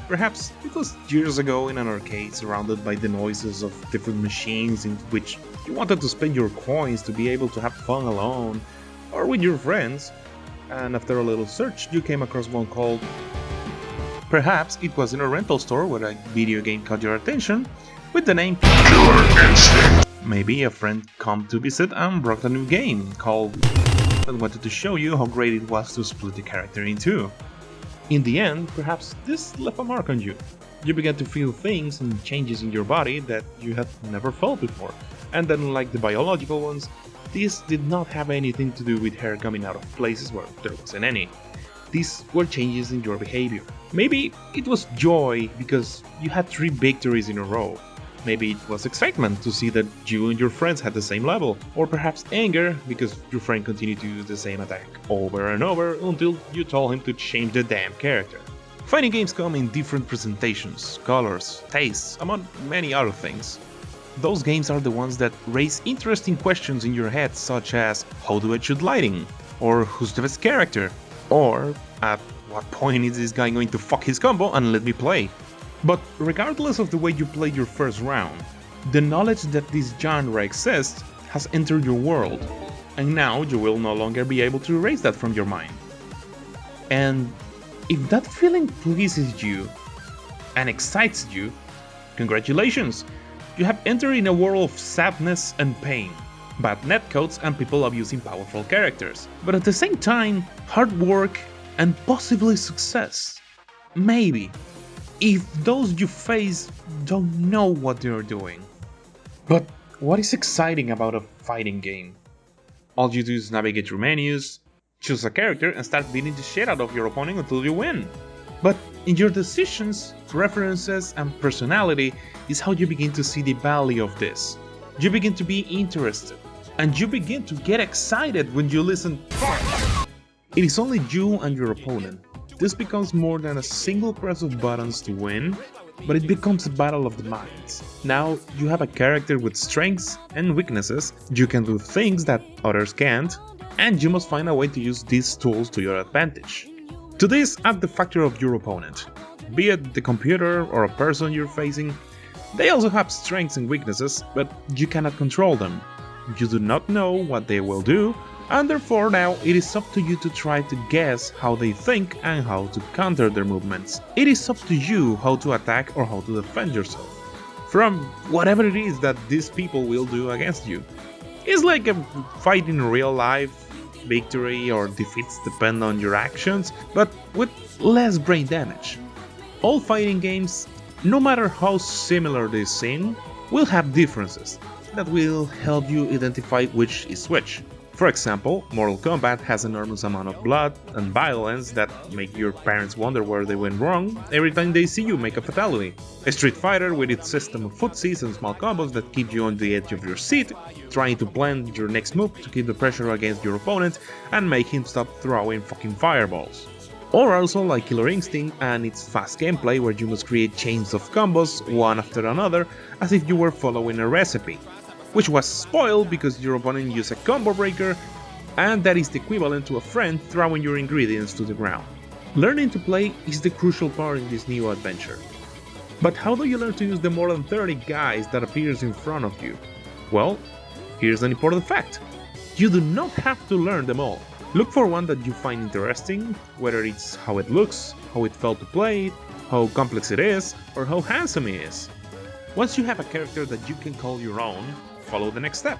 Perhaps it was years ago in an arcade surrounded by the noises of different machines in which you wanted to spend your coins to be able to have fun alone or with your friends, and after a little search you came across one called... Perhaps it was in a rental store where a video game caught your attention with the name Killer Instinct. Maybe a friend come to visit and brought a new game called and wanted to show you how great it was to split the character in two. In the end, perhaps this left a mark on you. You began to feel things and changes in your body that you had never felt before. And then, like the biological ones, these did not have anything to do with hair coming out of places where there wasn't any. These were changes in your behavior. Maybe it was joy because you had 3 victories in a row. Maybe it was excitement to see that you and your friends had the same level, or perhaps anger because your friend continued to use the same attack over and over until you told him to change the damn character. Fighting games come in different presentations, colors, tastes, among many other things. Those games are the ones that raise interesting questions in your head, such as how do I shoot lighting, or who's the best character, or at what point is this guy going to fuck his combo and let me play. But regardless of the way you played your first round, the knowledge that this genre exists has entered your world, and now you will no longer be able to erase that from your mind. And if that feeling pleases you and excites you, congratulations! You have entered in a world of sadness and pain, bad netcodes and people abusing powerful characters, but at the same time, hard work and possibly success. Maybe. If those you face don't know what they're doing. But what is exciting about a fighting game? All you do is navigate through menus, choose a character and start beating the shit out of your opponent until you win. But in your decisions, preferences and personality is how you begin to see the value of this. You begin to be interested, and you begin to get excited when you listen "Fight!" It is only you and your opponent. This becomes more than a single press of buttons to win, but it becomes a battle of the minds. Now you have a character with strengths and weaknesses, you can do things that others can't, and you must find a way to use these tools to your advantage. To this, add the factor of your opponent. Be it the computer or a person you're facing, they also have strengths and weaknesses, but you cannot control them. You do not know what they will do, and therefore now it is up to you to try to guess how they think and how to counter their movements. It is up to you how to attack or how to defend yourself from whatever it is that these people will do against you. It's like a fight in real life. Victory or defeats depend on your actions, but with less brain damage. All fighting games, no matter how similar they seem, will have differences that will help you identify which is which. For example, Mortal Kombat has an enormous amount of blood and violence that make your parents wonder where they went wrong every time they see you make a fatality. A Street Fighter with its system of footsies and small combos that keep you on the edge of your seat, trying to plan your next move to keep the pressure against your opponent and make him stop throwing fucking fireballs. Or also like Killer Instinct and its fast gameplay where you must create chains of combos one after another as if you were following a recipe, which was spoiled because your opponent used a combo breaker, and that is the equivalent to a friend throwing your ingredients to the ground. Learning to play is the crucial part in this new adventure. But how do you learn to use the more than 30 guys that appears in front of you? Well, here's an important fact. You do not have to learn them all. Look for one that you find interesting, whether it's how it looks, how it felt to play it, how complex it is, or how handsome he is. Once you have a character that you can call your own, follow the next step.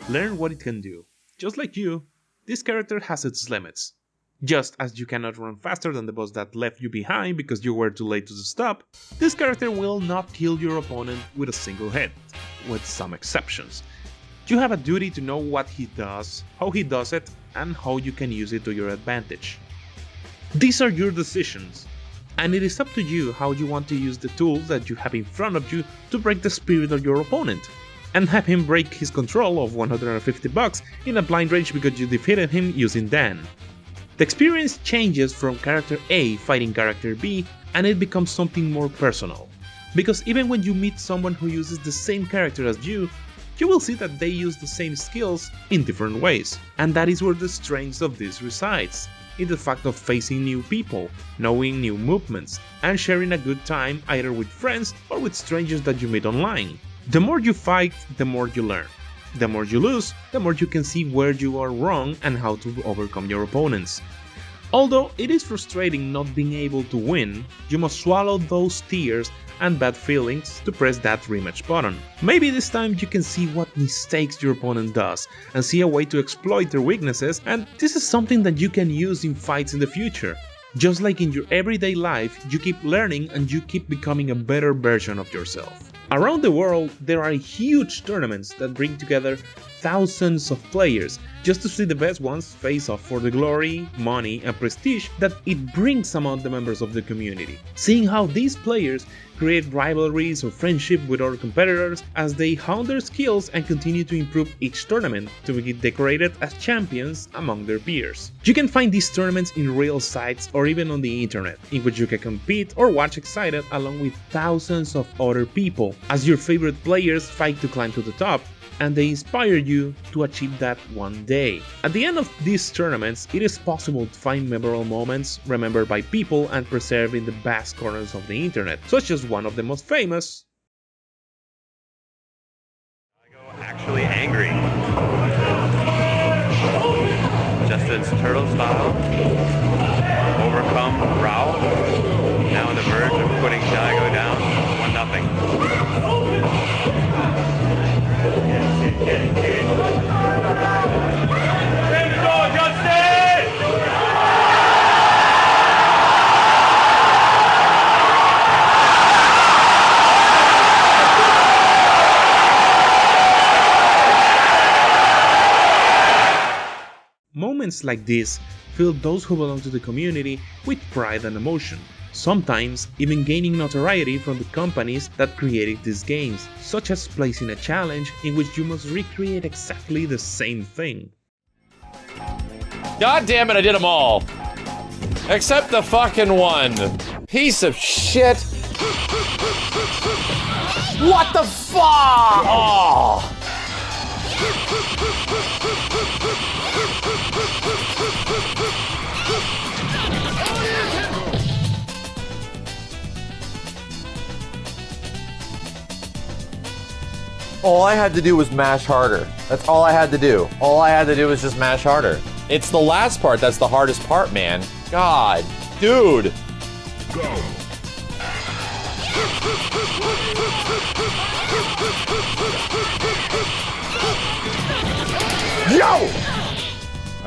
Learn what it can do. Just like you, this character has its limits. Just as you cannot run faster than the boss that left you behind because you were too late to stop, this character will not kill your opponent with a single hit, with some exceptions. You have a duty to know what he does, how he does it, and how you can use it to your advantage. These are your decisions, and it is up to you how you want to use the tools that you have in front of you to break the spirit of your opponent, and have him break his control of $150 in a blind rage because you defeated him using Dan. The experience changes from character A fighting character B, and it becomes something more personal. Because even when you meet someone who uses the same character as you will see that they use the same skills in different ways. And that is where the strength of this resides, in the fact of facing new people, knowing new movements, and sharing a good time either with friends or with strangers that you meet online. The more you fight, the more you learn. The more you lose, the more you can see where you are wrong and how to overcome your opponents. Although it is frustrating not being able to win, you must swallow those tears and bad feelings to press that rematch button. Maybe this time you can see what mistakes your opponent does and see a way to exploit their weaknesses, and this is something that you can use in fights in the future. Just like in your everyday life, you keep learning and you keep becoming a better version of yourself. Around the world, there are huge tournaments that bring together thousands of players just to see the best ones face off for the glory, money, and prestige that it brings among the members of the community. Seeing how these players create rivalries or friendship with other competitors as they hone their skills and continue to improve each tournament to get decorated as champions among their peers. You can find these tournaments in real sites or even on the internet, in which you can compete or watch excited along with thousands of other people as your favorite players fight to climb to the top, and they inspire you to achieve that one day. At the end of these tournaments, it is possible to find memorable moments remembered by people and preserved in the vast corners of the internet, such as one of the most famous. Daigo actually angry. Justin's turtle style. Overcome Rao. Now on the verge of putting Daigo down 1-0. Moments like this fill those who belong to the community with pride and emotion, sometimes even gaining notoriety from the companies that created these games, such as placing a challenge in which you must recreate exactly the same thing. God damn it, I did them all. Except the fucking one. Piece of shit. What the fuck? Oh. All I had to do was mash harder. That's all I had to do. All I had to do was just mash harder. It's the last part that's the hardest part, man. God, dude. Go. Yo!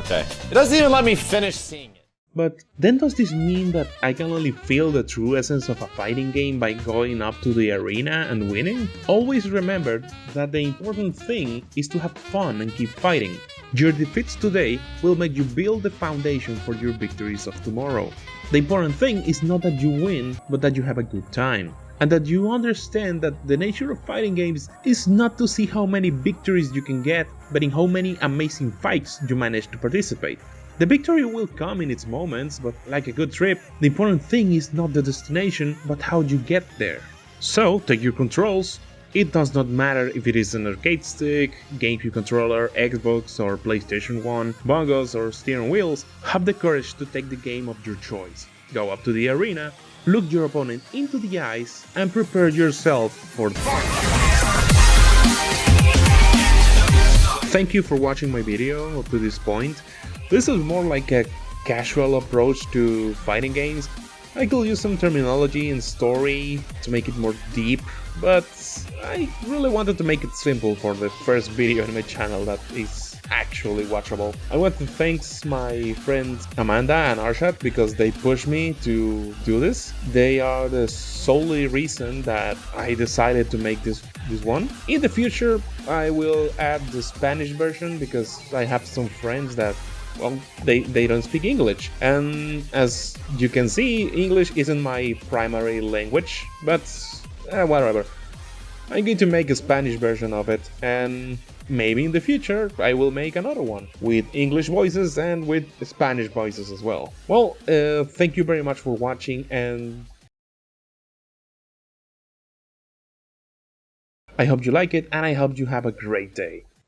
Okay. It doesn't even let me finish seeing it. But then does this mean that I can only feel the true essence of a fighting game by going up to the arena and winning? Always remember that the important thing is to have fun and keep fighting. Your defeats today will make you build the foundation for your victories of tomorrow. The important thing is not that you win, but that you have a good time. And that you understand that the nature of fighting games is not to see how many victories you can get, but in how many amazing fights you manage to participate. The victory will come in its moments, but like a good trip, the important thing is not the destination, but how you get there. So, take your controls. It does not matter if it is an arcade stick, GameCube controller, Xbox or PlayStation 1, bongos or steering wheels, have the courage to take the game of your choice. Go up to the arena, look your opponent into the eyes, and prepare yourself for the fight. Thank you for watching my video up to this point. This is more like a casual approach to fighting games. I could use some terminology and story to make it more deep, but I really wanted to make it simple for the first video on my channel that is actually watchable. I want to thank my friends Amanda and Arshad because they pushed me to do this. They are the solely reason that I decided to make this one. In the future, I will add the Spanish version because I have some friends that, well, they don't speak English. And as you can see, English isn't my primary language, but whatever. I'm going to make a Spanish version of it, and maybe in the future I will make another one with English voices and with Spanish voices as well. Well, thank you very much for watching, and I hope you like it, and I hope you have a great day.